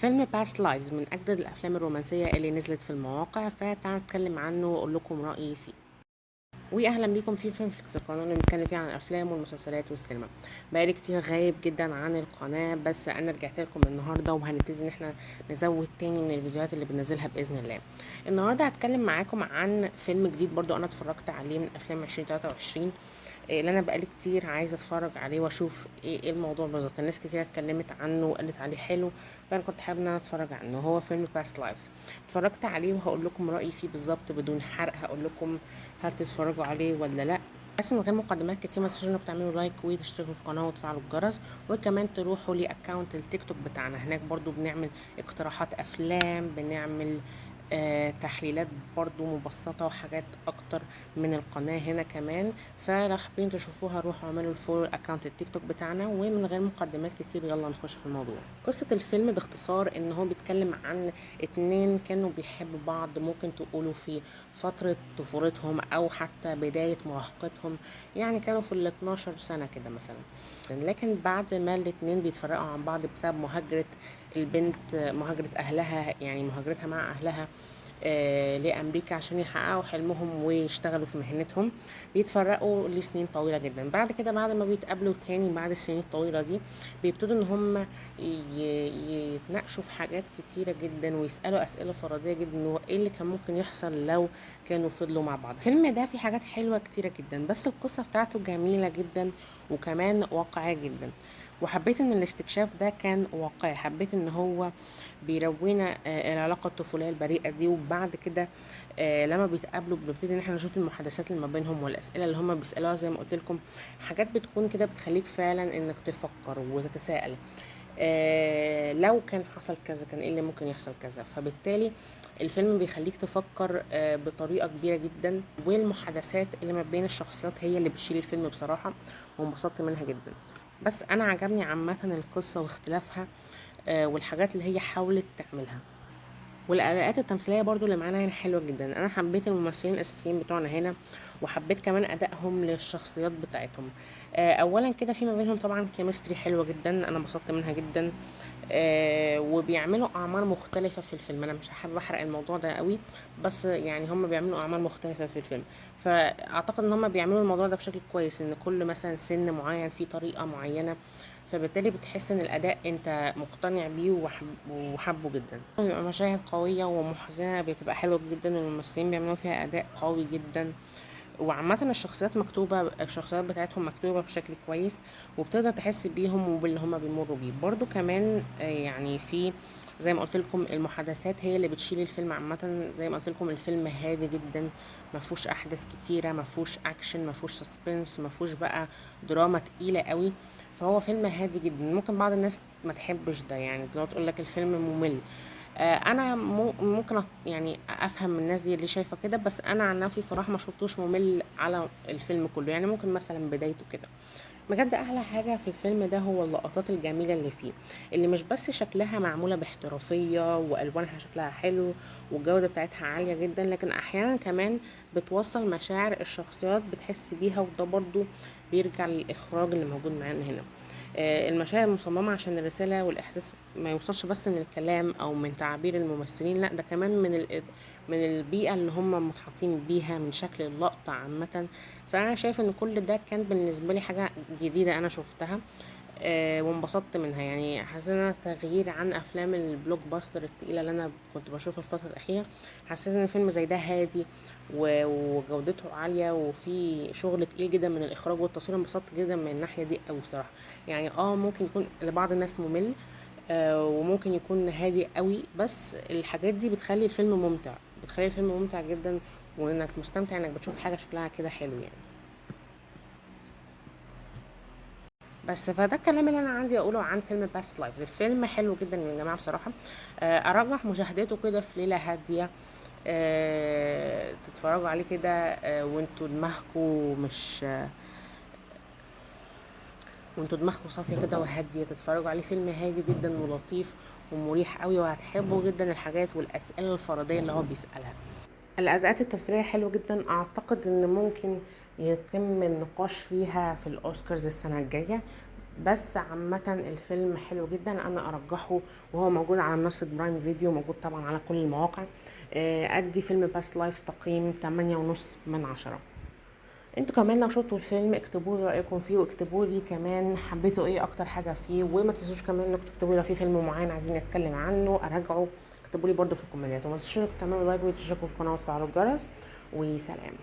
فيلم باست لايفز من أجدد الأفلام الرومانسية اللي نزلت في المواقع، فتعالوا نتكلم عنه وأقول لكم رأيي فيه. واهلا بيكم في فيلم فليكس، القناه اللي بنتكلم فيها عن الافلام والمسلسلات والسينما. بقالي كتير غايب جدا عن القناه، بس انا رجعت لكم النهارده وهنبتدي ان احنا نزود تاني من الفيديوهات اللي بننزلها باذن الله. النهارده هتكلم معاكم عن فيلم جديد برضو انا اتفرجت عليه من افلام 2023، اللي انا بقالي كتير عايزه اتفرج عليه واشوف إيه الموضوع بالظبط. الناس كتير اتكلمت عنه وقالت عليه حلو، فانا كنت حابه ان انا اتفرج عنه. هو فيلم باست لايفز. اتفرجت عليه وهقول لكم رايي فيه بالظبط بدون حرق. هقول لكم هل تتفرجوا عليه ولا لا. بس من غير مقدمات كتير، ما تنسوش انكم تعملوا لايك وتشتركوا في القناه وتفعلوا الجرس، وكمان تروحوا لأكاونت التيك توك بتاعنا. هناك برضو بنعمل اقتراحات افلام، بنعمل تحليلات برضو مبسطة وحاجات أكتر من القناة هنا كمان. فلو حابين تشوفوها روحوا اعملوا الفولو أكاونت التيك توك بتاعنا. ومن غير مقدمات كتير يلا نخش في الموضوع. قصة الفيلم باختصار إن هو بيتكلم عن اتنين كانوا بيحبوا بعض، ممكن تقولوا في فترة طفولتهم أو حتى بداية مراهقتهم، يعني كانوا في ال 12 سنة كده مثلا. لكن بعد ما الاتنين بيتفرقوا عن بعض بسبب مهاجرة البنت، مهاجرة أهلها، يعني مهاجرتها مع أهلها لأمريكا عشان يحققوا حلمهم ويشتغلوا في مهنتهم، بيتفرقوا لسنين طويلة جدا. بعد كده بعد ما بيتقابلوا تاني بعد السنين الطويلة دي، بيبتدوا ان هم يتناقشوا في حاجات كتيرة جدا ويسألوا أسئلة فرضية جدا، وايه اللي كان ممكن يحصل لو كانوا فضلوا مع بعض. الفيلم ده فيه حاجات حلوة كتيرة جدا، بس القصة بتاعته جميلة جدا وكمان واقعية جدا. وحبيت ان الاستكشاف ده كان واقعي، حبيت ان هو بيروينا العلاقه الطفوليه البريئه دي. وبعد كده لما بيتقابلوا بنبتدي ان احنا نشوف المحادثات اللي ما بينهم والاسئله اللي هم بيسالوها. زي ما قلت لكم، حاجات بتكون كده بتخليك فعلا انك تفكر وتتساءل، لو كان حصل كذا كان ايه اللي ممكن يحصل كذا. فبالتالي الفيلم بيخليك تفكر بطريقه كبيره جدا. والمحادثات اللي ما بين الشخصيات هي اللي بتشيل الفيلم بصراحه، وانبسطت منها جدا. بس انا عجبني عامه القصه واختلافها، والحاجات اللي هي حاولت تعملها. والاداءات التمثيليه برضو اللي معانا هنا حلوه جدا. انا حبيت الممثلين الاساسيين بتوعنا هنا، وحبيت كمان ادائهم للشخصيات بتاعتهم. اولا كده في ما بينهم طبعا كيمستري حلوه جدا، انا انبسطت منها جدا. وبيعملوا اعمار مختلفه في الفيلم. انا مش حابه احرق الموضوع ده قوي، بس يعني هم بيعملوا اعمار مختلفه في الفيلم. فاعتقد ان هم بيعملوا الموضوع ده بشكل كويس، ان كل مثلا سن معين في طريقه معينه. فبالتالي بتحس ان الاداء انت مقتنع بيه وحبه جدا. بيبقى مشاهد قويه ومحزنه بتبقى حلوه جدا، والممثلين بيعملوا فيها اداء قوي جدا. وعامة الشخصيات بتاعتهم مكتوبة بشكل كويس، وبتقدر تحس بيهم وباللي هما بيمروا بيه. برضو كمان يعني في زي ما قلت لكم المحادثات هي اللي بتشيل الفيلم عامة. زي ما قلت لكم الفيلم هادي جدا، ما فيهوش احداث كتيرة، ما فيهوش اكشن، ما فيهوش سسبنس، ما فيهوش بقى دراما تقيلة قوي. فهو فيلم هادي جدا. ممكن بعض الناس ما تحبش ده، يعني لو تقول لك الفيلم ممل. انا ممكن يعني افهم من الناس دي اللي شايفه كده، بس انا عن نفسي صراحه ما شفتوش ممل على الفيلم كله. يعني ممكن مثلا بدايته كده. بجد احلى حاجه في الفيلم ده هو اللقطات الجميله اللي فيه، اللي مش بس شكلها معموله باحترافيه والوانها شكلها حلو والجوده بتاعتها عاليه جدا، لكن احيانا كمان بتوصل مشاعر الشخصيات بتحس بيها. وده برضو بيرجع للاخراج اللي موجود معانا هنا. المشاهد مصممة عشان الرسالة والإحساس ما يوصلش بس من الكلام أو من تعابير الممثلين، لا ده كمان من البيئة اللي هم متحطين بيها، من شكل اللقطة عامة. فأنا شايف إن كل ده كان بالنسبة لي حاجة جديدة أنا شفتها، وانبسطت منها. يعني حسيت انها تغيير عن افلام البلوك باستر التقيله اللي انا كنت بشوفها الفتره الاخيره. حسيت ان فيلم زي ده هادي وجودته عاليه وفي شغل تقيل جدا من الاخراج والتصوير. انبسطت جدا من الناحيه دي قوي بصراحه. يعني ممكن يكون لبعض الناس ممل، وممكن يكون هادي قوي، بس الحاجات دي بتخلي الفيلم ممتع، بتخلي الفيلم ممتع جدا، وانك مستمتع انك بتشوف حاجه شكلها كده حلو يعني. بس فده الكلام اللي انا عندي اقوله عن فيلم باست لايفز. الفيلم حلو جدا يا جماعه بصراحه. ارجح مشاهدته كده في ليله هاديه، تتفرجوا عليه كده وانتوا دماغكم مش وانتوا دماغكم صافيه كده وهاديه. تتفرجوا عليه فيلم هادي جدا ولطيف ومريح قوي، وهتحبوا جدا الحاجات والاسئله الفرضيه اللي هو بيسالها. الأداءات التمثيلية حلوة جدا. أعتقد إن ممكن يتم النقاش فيها في الأوسكارز السنة الجاية. بس عامة الفيلم حلو جدا، انا ارجحه، وهو موجود على منصة برايم فيديو، موجود طبعا على كل المواقع. ادي فيلم باست لايفز تقييم 8.5 من 10. انتوا كمان لو شفتوا الفيلم اكتبوا لي رايكم فيه، واكتبوا لي كمان حبيتوا ايه اكتر حاجه فيه، وما تنسوش كمان انكم تكتبوا لي لو في فيلم معين عايزين نتكلم عنه اراجعه. اكتبوا لي برده في الكومنتات، وما تنسوش انكم تعملوا لايك وتشتركوا في القناه وتفعلوا الجرس. وسلام.